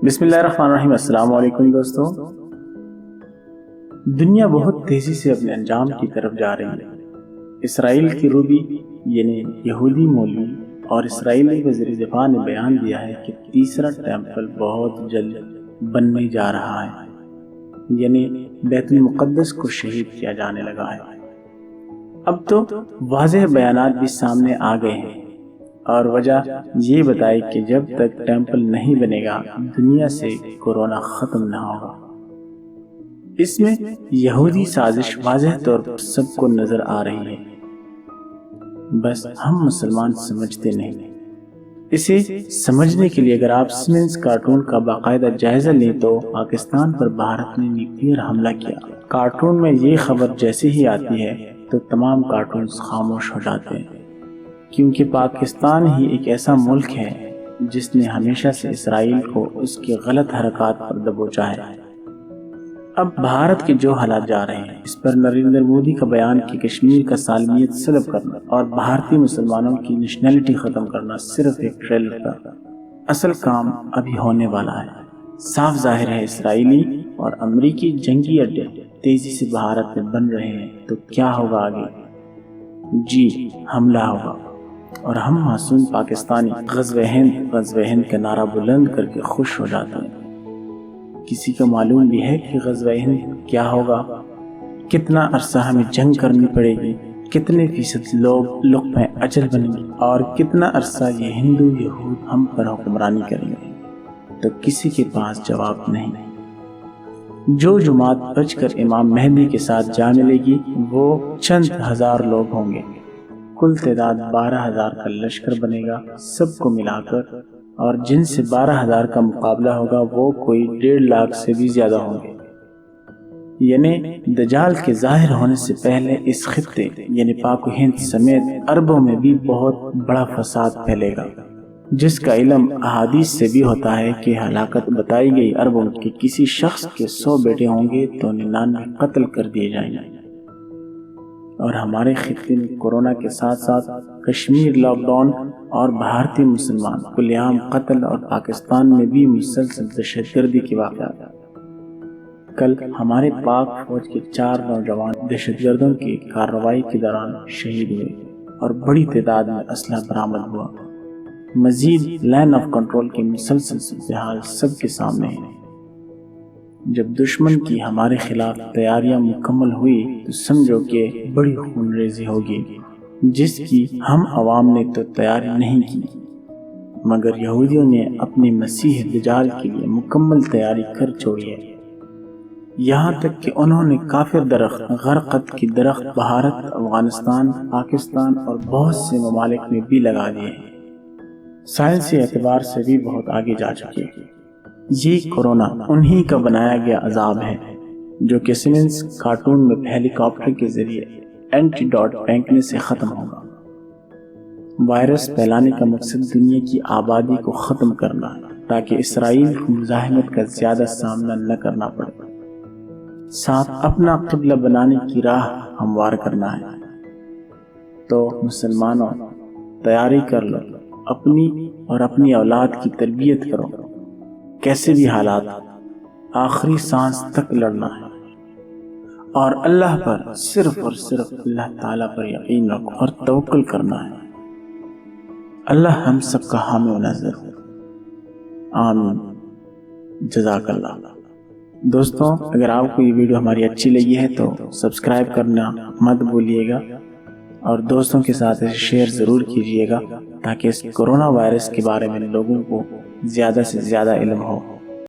بسم اللہ الرحمن الرحیم۔ السلام علیکم دوستو۔ دنیا بہت تیزی سے اپنے انجام کی طرف جا رہی ہے۔ اسرائیل کی روبی یعنی یہودی مولوی اور اسرائیلی وزیر دفاع نے بیان دیا ہے کہ تیسرا ٹیمپل بہت جلد بننے جا رہا ہے، یعنی بیت المقدس کو شہید کیا جانے لگا ہے۔ اب تو واضح بیانات بھی سامنے آ گئے ہیں اور وجہ یہ بتائی کہ جب تک ٹیمپل نہیں بنے گا دنیا سے کورونا ختم نہ ہوگا۔ اس میں یہودی سازش واضح طور پر سب کو نظر آ رہی ہے، بس ہم مسلمان سمجھتے نہیں۔ اسے سمجھنے کے لیے اگر آپ سیمنز کارٹون کا باقاعدہ جائزہ لیں تو پاکستان پر بھارت نے نیوکلیئر حملہ کیا۔ کارٹون میں یہ خبر جیسے ہی آتی ہے تو تمام کارٹونز خاموش ہو جاتے ہیں، کیونکہ پاکستان ہی ایک ایسا ملک ہے جس نے ہمیشہ سے اسرائیل کو اس کی غلط حرکات پر دبوچا ہے۔ اب بھارت کے جو حالات جا رہے ہیں اس پر نریندر مودی کا بیان کہ کشمیر کا سالمیت سلب کرنا اور بھارتی مسلمانوں کی نیشنلٹی ختم کرنا صرف ایک ٹریلر تھا، اصل کام ابھی ہونے والا ہے۔ صاف ظاہر ہے اسرائیلی اور امریکی جنگی اڈے تیزی سے بھارت میں بن رہے ہیں، تو کیا ہوگا آگے؟ جی حملہ ہوگا، اور ہم معصوم پاکستانی غزوہ ہند کا نعرہ بلند کر کے خوش ہو جاتے ہیں۔ کسی کو معلوم بھی ہے کہ غزوہ ہند کیا ہوگا؟ کتنا عرصہ ہمیں جنگ کرنی پڑے گی، کتنے فیصد لوگ لقمہ اجل بنیں گے، اور کتنا عرصہ یہ ہندو یہود ہم پر حکمرانی کریں گے؟ تو کسی کے پاس جواب نہیں۔ جو جماعت بچ کر امام مہدی کے ساتھ جا ملے گی وہ چند ہزار لوگ ہوں گے، کل تعداد 12,000 کا لشکر بنے گا سب کو ملا کر، اور جن سے 12,000 کا مقابلہ ہوگا وہ کوئی 1.5 لاکھ سے بھی زیادہ ہوں گے۔ یعنی دجال کے ظاہر ہونے سے پہلے اس خطے یعنی پاک و ہند سمیت عربوں میں بھی بہت بڑا فساد پھیلے گا، جس کا علم احادیث سے بھی ہوتا ہے کہ ہلاکت بتائی گئی عربوں کے کسی شخص کے 100 بیٹے ہوں گے تو 99 قتل کر دیے جائیں گے۔ اور ہمارے خطے میں کورونا کے ساتھ ساتھ کشمیر لاک ڈاؤن اور بھارتی مسلمان کل عام قتل اور پاکستان میں بھی مسلسل دہشت گردی کے واقعات۔ کل ہمارے پاک فوج کے 4 نوجوان دہشت گردوں کی کارروائی کے دوران شہید ہوئے اور بڑی تعداد میں اسلحہ برآمد ہوا۔ مزید لائن آف کنٹرول کی مسلسل صورتحال سب کے سامنے ہے۔ جب دشمن کی ہمارے خلاف تیاریاں مکمل ہوئی تو سمجھو کہ بڑی خون ریزی ہوگی، جس کی ہم عوام نے تو تیاری نہیں کی، مگر یہودیوں نے اپنی مسیح دجال کے لیے مکمل تیاری کر چھوڑی ہے۔ یہاں تک کہ انہوں نے کافر درخت غرقد کی درخت بھارت، افغانستان، پاکستان اور بہت سے ممالک میں بھی لگا دیے ہیں۔ سائنسی اعتبار سے بھی بہت آگے جا چکے ہیں۔ یہ کورونا انہی کا بنایا گیا عذاب ہے جو کہ سیمنز کارٹون میں ہیلی کاپٹر کے ذریعے اینٹی ڈاٹ پھینکنے سے ختم ہوگا۔ وائرس پھیلانے کا مقصد دنیا کی آبادی کو ختم کرنا ہے تاکہ اسرائیل کو مزاحمت کا زیادہ سامنا نہ کرنا پڑے، ساتھ اپنا قبلہ بنانے کی راہ ہموار کرنا ہے۔ تو مسلمانوں تیاری کر لو، اپنی اور اپنی اولاد کی تربیت کرو، کیسے بھی حالات آخری سانس تک لڑنا ہے، اور اللہ پر صرف اور صرف اللہ تعالیٰ پر یقین رکھو اور توکل کرنا ہے۔ اللہ ہم سب کا حامی و ناصر ہو، آمین، جزاک اللہ۔ دوستوں اگر آپ کو یہ ویڈیو ہماری اچھی لگی ہے تو سبسکرائب کرنا مت بھولیے گا، اور دوستوں کے ساتھ اسے شیئر ضرور کیجیے گا تاکہ اس کورونا وائرس کے بارے میں لوگوں کو زیادہ سے زیادہ علم ہو۔